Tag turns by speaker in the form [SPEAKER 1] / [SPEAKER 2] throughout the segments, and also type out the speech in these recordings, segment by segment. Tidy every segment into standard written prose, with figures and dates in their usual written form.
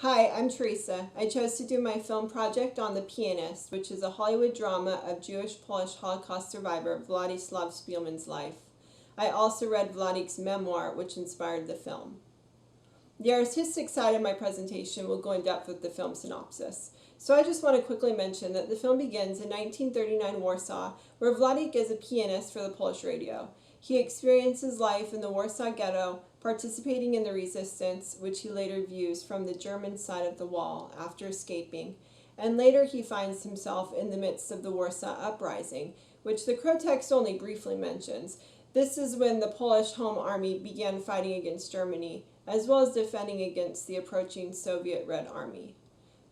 [SPEAKER 1] Hi, I'm Theresa. I chose to do my film project on The Pianist, which is a Hollywood drama of Jewish-Polish Holocaust survivor Władysław Szpilman's life. I also read Władyk's memoir, which inspired the film. The artistic side of my presentation will go in depth with the film synopsis. So I just want to quickly mention that the film begins in 1939 Warsaw, where Wladyk is a pianist for the Polish radio. He experiences life in the Warsaw Ghetto, participating in the resistance, which he later views from the German side of the wall after escaping, and later he finds himself in the midst of the Warsaw Uprising, which the Crow text only briefly mentions. This is when the Polish Home Army began fighting against Germany, as well as defending against the approaching Soviet Red Army.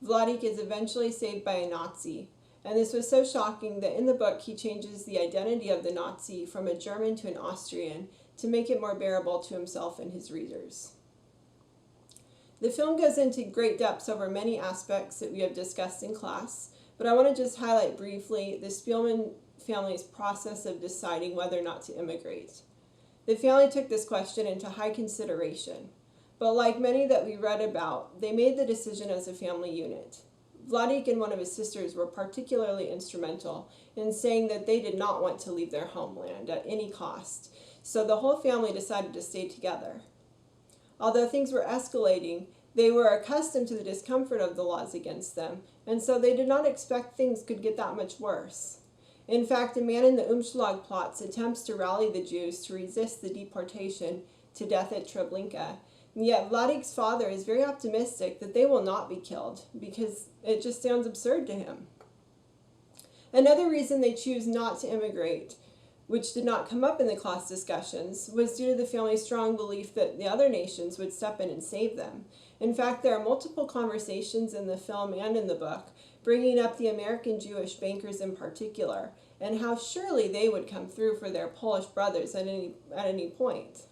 [SPEAKER 1] Wladyk is eventually saved by a Nazi, and this was so shocking that in the book he changes the identity of the Nazi from a German to an Austrian to make it more bearable to himself and his readers. The film goes into great depths over many aspects that we have discussed in class, but I want to just highlight briefly the Szpilman family's process of deciding whether or not to immigrate. The family took this question into high consideration, but like many that we read about, they made the decision as a family unit. Wladyk and one of his sisters were particularly instrumental in saying that they did not want to leave their homeland at any cost, so the whole family decided to stay together. Although things were escalating, they were accustomed to the discomfort of the laws against them, and so they did not expect things could get that much worse. In fact, a man in the Umschlag plots attempts to rally the Jews to resist the deportation to death at Treblinka, and yet Wladyk's father is very optimistic that they will not be killed, because it just sounds absurd to him. Another reason they choose not to immigrate, which did not come up in the class discussions, was due to the family's strong belief that the other nations would step in and save them. In fact, there are multiple conversations in the film and in the book bringing up the American Jewish bankers in particular, and how surely they would come through for their Polish brothers at any point.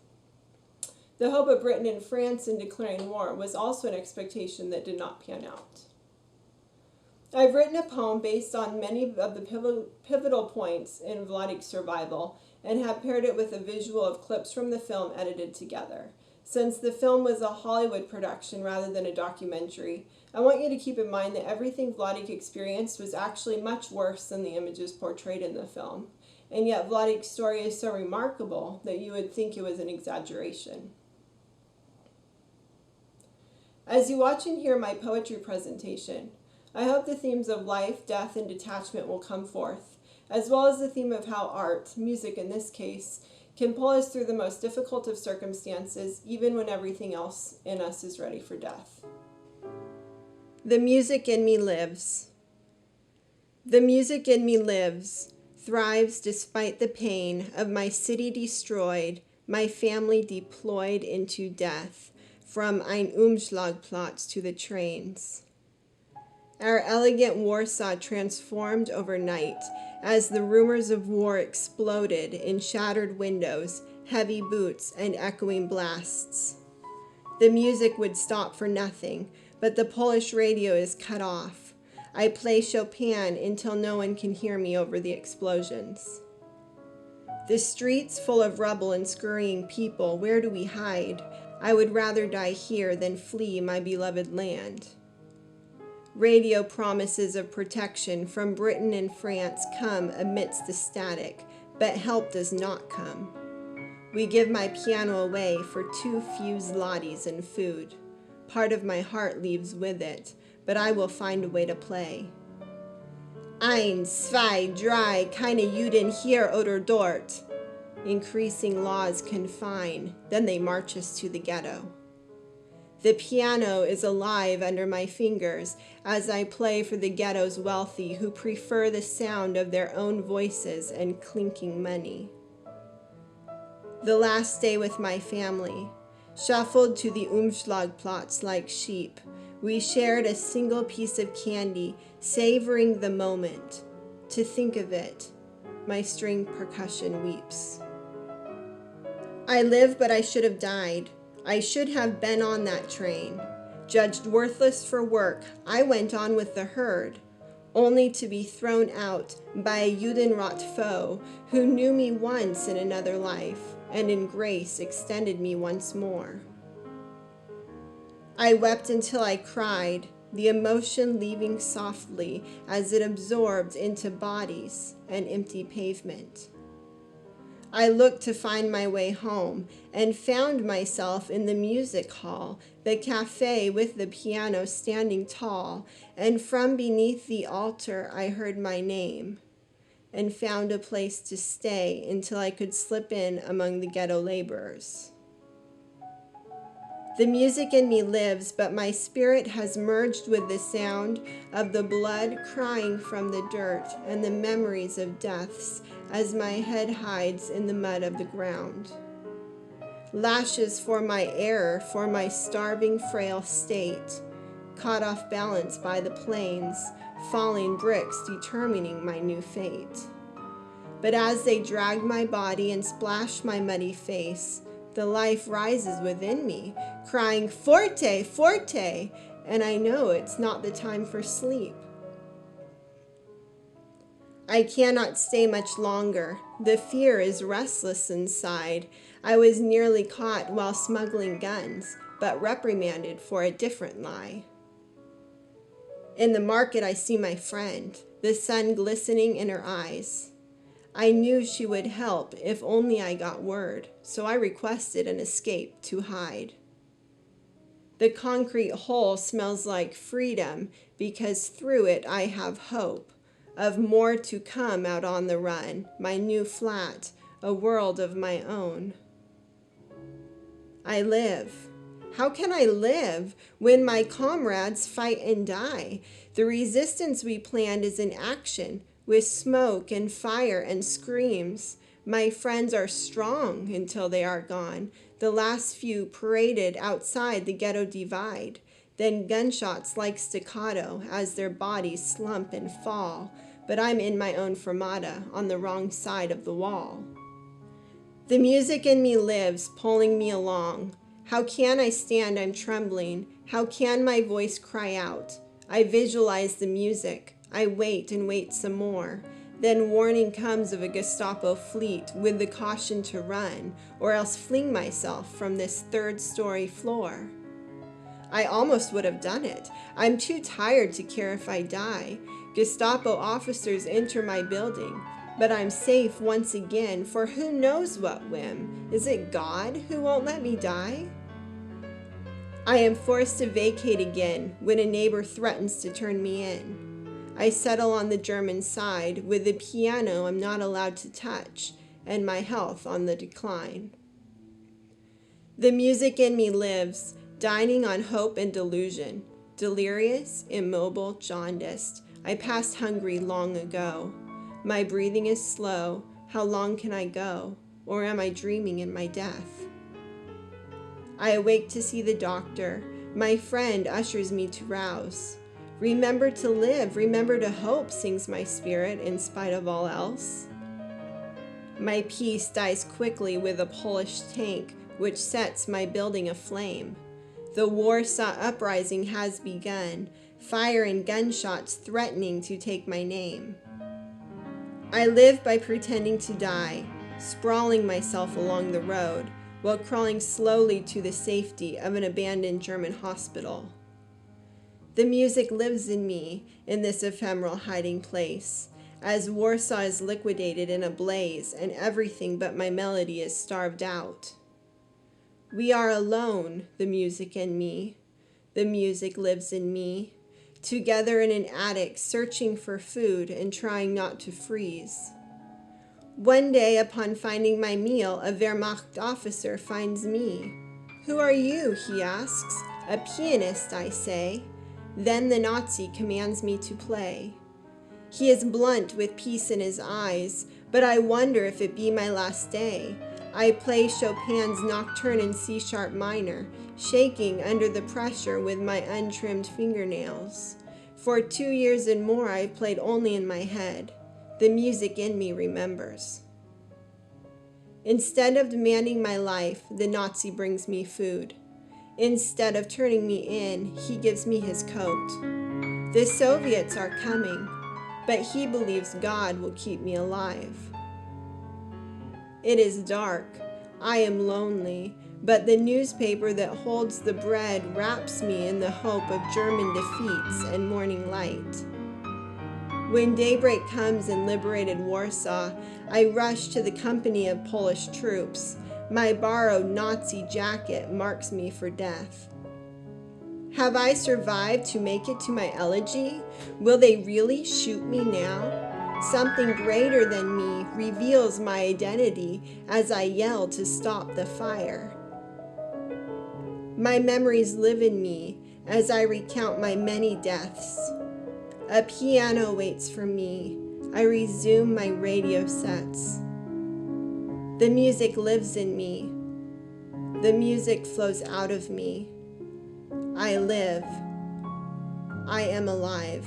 [SPEAKER 1] The hope of Britain and France in declaring war was also an expectation that did not pan out. I've written a poem based on many of the pivotal points in Władyk's survival and have paired it with a visual of clips from the film edited together. Since the film was a Hollywood production rather than a documentary, I want you to keep in mind that everything Wladyk experienced was actually much worse than the images portrayed in the film, and yet Władyk's story is so remarkable that you would think it was an exaggeration. As you watch and hear my poetry presentation, I hope the themes of life, death, and detachment will come forth, as well as the theme of how art, music in this case, can pull us through the most difficult of circumstances, even when everything else in us is ready for death. The music in me lives. The music in me lives, thrives despite the pain of my city destroyed, my family deployed into death, from ein Umschlagplatz to the trains. Our elegant Warsaw transformed overnight as the rumors of war exploded in shattered windows, heavy boots, and echoing blasts. The music would stop for nothing, but the Polish radio is cut off. I play Chopin until no one can hear me over the explosions. The streets full of rubble and scurrying people, where do we hide? I would rather die here than flee my beloved land. Radio promises of protection from Britain and France come amidst the static, but help does not come. We give my piano away for too few zlotys and food. Part of my heart leaves with it, but I will find a way to play. Ein, zwei, drei, keine Juden hier oder dort. Increasing laws confine, then they march us to the ghetto. The piano is alive under my fingers as I play for the ghetto's wealthy who prefer the sound of their own voices and clinking money. The last day with my family, shuffled to the Umschlagplatz like sheep, we shared a single piece of candy, savoring the moment. To think of it, my string percussion weeps. I live, but I should have died. I should have been on that train. Judged worthless for work, I went on with the herd, only to be thrown out by a Judenrot foe who knew me once in another life and in grace extended me once more. I wept until I cried, the emotion leaving softly as it absorbed into bodies and empty pavement. I looked to find my way home and found myself in the music hall, the cafe with the piano standing tall, and from beneath the altar I heard my name and found a place to stay until I could slip in among the ghetto laborers. The music in me lives, but my spirit has merged with the sound of the blood crying from the dirt and the memories of deaths as my head hides in the mud of the ground. Lashes for my error, for my starving, frail state, caught off balance by the plains, falling bricks determining my new fate. But as they drag my body and splash my muddy face, the life rises within me, crying, "Forte, forte!" And I know it's not the time for sleep. I cannot stay much longer. The fear is restless inside. I was nearly caught while smuggling guns, but reprimanded for a different lie. In the market, I see my friend, the sun glistening in her eyes. I knew she would help if only I got word, so I requested an escape to hide. The concrete hole smells like freedom because through it I have hope of more to come out on the run, my new flat, a world of my own. I live. How can I live when my comrades fight and die? The resistance we planned is in action, with smoke and fire and screams. My friends are strong until they are gone. The last few paraded outside the ghetto divide. Then gunshots like staccato as their bodies slump and fall. But I'm in my own fermata on the wrong side of the wall. The music in me lives, pulling me along. How can I stand? I'm trembling. How can my voice cry out? I visualize the music. I wait and wait some more. Then warning comes of a Gestapo fleet with the caution to run, or else fling myself from this third-story floor. I almost would have done it. I'm too tired to care if I die. Gestapo officers enter my building, but I'm safe once again, for who knows what whim? Is it God who won't let me die? I am forced to vacate again when a neighbor threatens to turn me in. I settle on the German side with the piano I'm not allowed to touch and my health on the decline. The music in me lives, dining on hope and delusion. Delirious, immobile, jaundiced, I passed hungry long ago. My breathing is slow. How long can I go? Or am I dreaming in my death? I awake to see the doctor. My friend ushers me to rouse. Remember to live, remember to hope, sings my spirit in spite of all else. My peace dies quickly with a Polish tank, which sets my building aflame. The Warsaw uprising has begun, fire and gunshots threatening to take my name. I live by pretending to die, sprawling myself along the road, while crawling slowly to the safety of an abandoned German hospital. The music lives in me in this ephemeral hiding place, as Warsaw is liquidated in a blaze and everything but my melody is starved out. We are alone, the music and me. The music lives in me, together in an attic, searching for food and trying not to freeze. One day, upon finding my meal, a Wehrmacht officer finds me. "Who are you?" he asks. "A pianist," I say. Then the Nazi commands me to play. He is blunt with peace in his eyes, but I wonder if it be my last day. I play Chopin's Nocturne in C-sharp minor, shaking under the pressure with my untrimmed fingernails. For 2 years and more I've played only in my head. The music in me remembers. Instead of demanding my life, the Nazi brings me food. Instead of turning me in, he gives me his coat. The Soviets are coming, but he believes God will keep me alive. It is dark. I am lonely. but the newspaper that holds the bread wraps me in the hope of German defeats and morning light. When daybreak comes in liberated Warsaw, I rush to the company of Polish troops. My borrowed Nazi jacket marks me for death. Have I survived to make it to my elegy? Will they really shoot me now? Something greater than me reveals my identity as I yell to stop the fire. My memories live in me as I recount my many deaths. A piano waits for me. I resume my radio sets. The music lives in me. The music flows out of me. I live. I am alive.